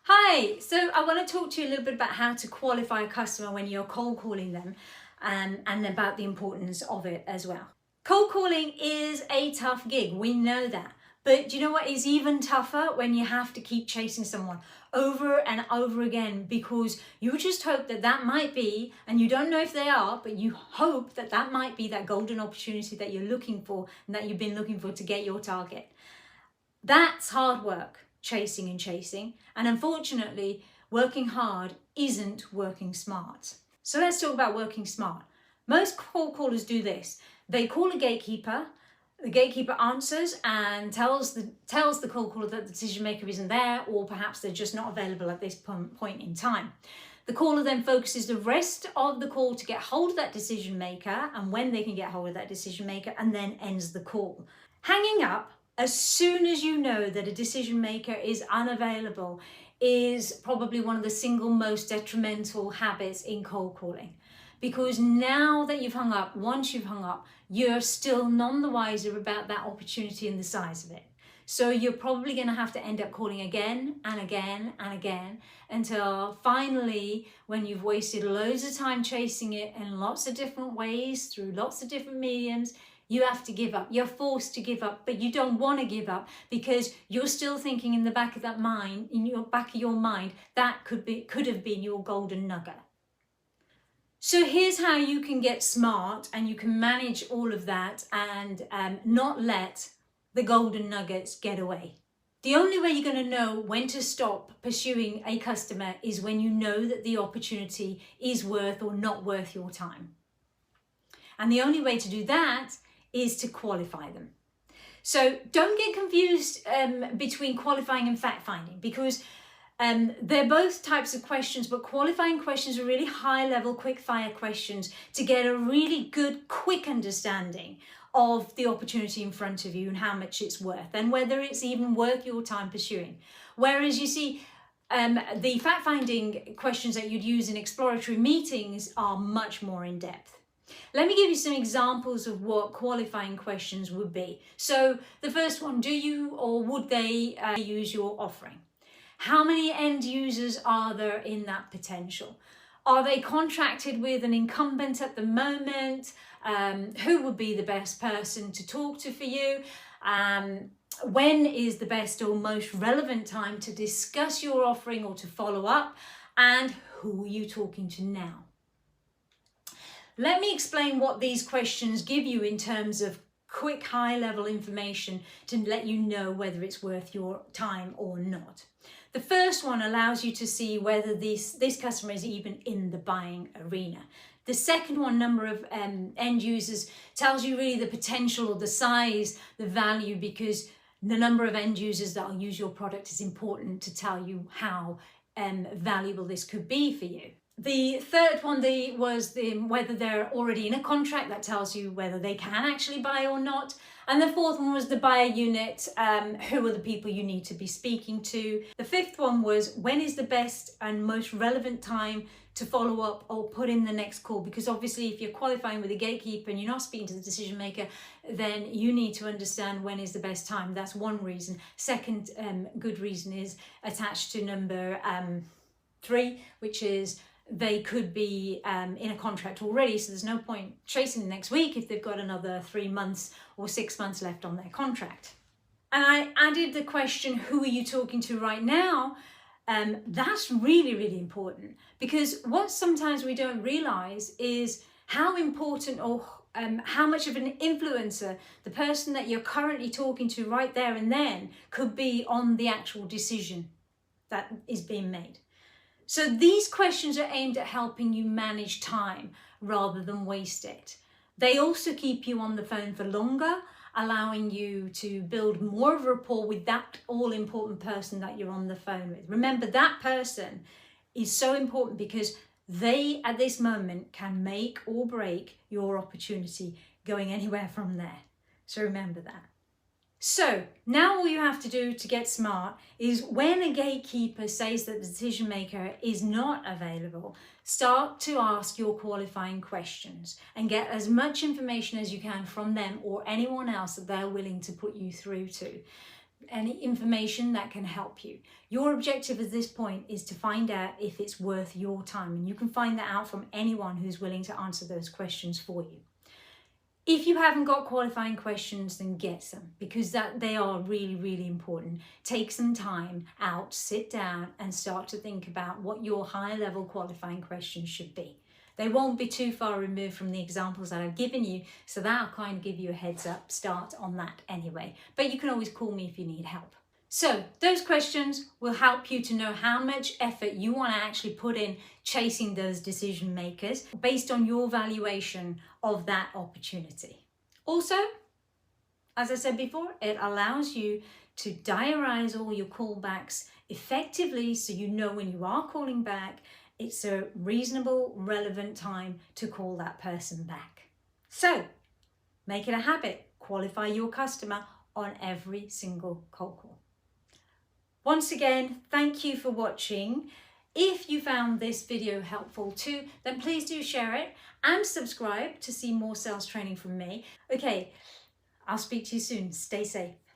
Hi, so I want to talk to you a little bit about how to qualify a customer when you're cold calling them and about the importance of it as well. Cold calling is a tough gig, we know that. But do you know what is even tougher? When you have to keep chasing someone over and over again because you just hope that that might be, and you don't know if they are, but you hope that that might be that golden opportunity that you're looking for and that you've been looking for to get your target. That's hard work, chasing and chasing. And unfortunately, working hard isn't working smart. So let's talk about working smart. Most cold callers do this. They call a gatekeeper. The gatekeeper answers and tells the cold caller that the decision maker isn't there, or perhaps they're just not available at this point in time. The caller then focuses the rest of the call to get hold of that decision maker and when they can get hold of that decision maker, and then ends the call. Hanging up as soon as you know that a decision maker is unavailable is probably one of the single most detrimental habits in cold calling. Because now that you've hung up, once you've hung up, you're still none the wiser about that opportunity and the size of it. So you're probably going to have to end up calling again and again and again until finally, when you've wasted loads of time chasing it in lots of different ways, through lots of different mediums, you have to give up. You're forced to give up, but you don't want to give up because you're still thinking in the back of that mind, in your back of your mind, that could have been your golden nugget. So here's how you can get smart and you can manage all of that and not let the golden nuggets get away. The only way you're going to know when to stop pursuing a customer is when you know that the opportunity is worth or not worth your time. And the only way to do that is to qualify them. So don't get confused between qualifying and fact finding, because they're both types of questions, but qualifying questions are really high level, quick fire questions to get a really good, quick understanding of the opportunity in front of you and how much it's worth and whether it's even worth your time pursuing. Whereas you see, the fact finding questions that you'd use in exploratory meetings are much more in depth. Let me give you some examples of what qualifying questions would be. So the first one, do you or would they use your offering? How many end users are there in that potential? Are they contracted with an incumbent at the moment? Who would be the best person to talk to for you? When is the best or most relevant time to discuss your offering or to follow up? And who are you talking to now? Let me explain what these questions give you in terms of quick high-level information to let you know whether it's worth your time or not. The first one allows you to see whether this customer is even in the buying arena. The second one, number of end users, tells you really the potential or the size, the value, because the number of end users that will use your product is important to tell you how valuable this could be for you. The third one was whether they're already in a contract. That tells you whether they can actually buy or not. And the fourth one was the buyer unit. Who are the people you need to be speaking to? The fifth one was when is the best and most relevant time to follow up or put in the next call? Because obviously if you're qualifying with a gatekeeper and you're not speaking to the decision maker, then you need to understand when is the best time. That's one reason. Second good reason is attached to number 3, which is they could be in a contract already, so there's no point chasing them next week if they've got another 3 months or 6 months left on their contract. And I added the question, who are you talking to right now? That's really, really important, because what sometimes we don't realize is how important or how much of an influencer the person that you're currently talking to right there and then could be on the actual decision that is being made. So these questions are aimed at helping you manage time rather than waste it. They also keep you on the phone for longer, allowing you to build more of a rapport with that all-important person that you're on the phone with. Remember, that person is so important because they, at this moment, can make or break your opportunity going anywhere from there. So remember that. So now all you have to do to get smart is when a gatekeeper says that the decision maker is not available, start to ask your qualifying questions and get as much information as you can from them or anyone else that they're willing to put you through to. any information that can help you. Your objective at this point is to find out if it's worth your time, and you can find that out from anyone who's willing to answer those questions for you. If you haven't got qualifying questions, then get some, because they are really, really important. Take some time out, sit down and start to think about what your high level qualifying questions should be. They won't be too far removed from the examples that I've given you, so that'll kind of give you a heads up start on that anyway. But you can always call me if you need help. So those questions will help you to know how much effort you want to actually put in chasing those decision makers based on your valuation of that opportunity. Also, as I said before, it allows you to diarize all your callbacks effectively, so you know when you are calling back, it's a reasonable, relevant time to call that person back. So make it a habit. Qualify your customer on every single cold call. Once again, thank you for watching. If you found this video helpful too, then please do share it and subscribe to see more sales training from me. Okay, I'll speak to you soon. Stay safe.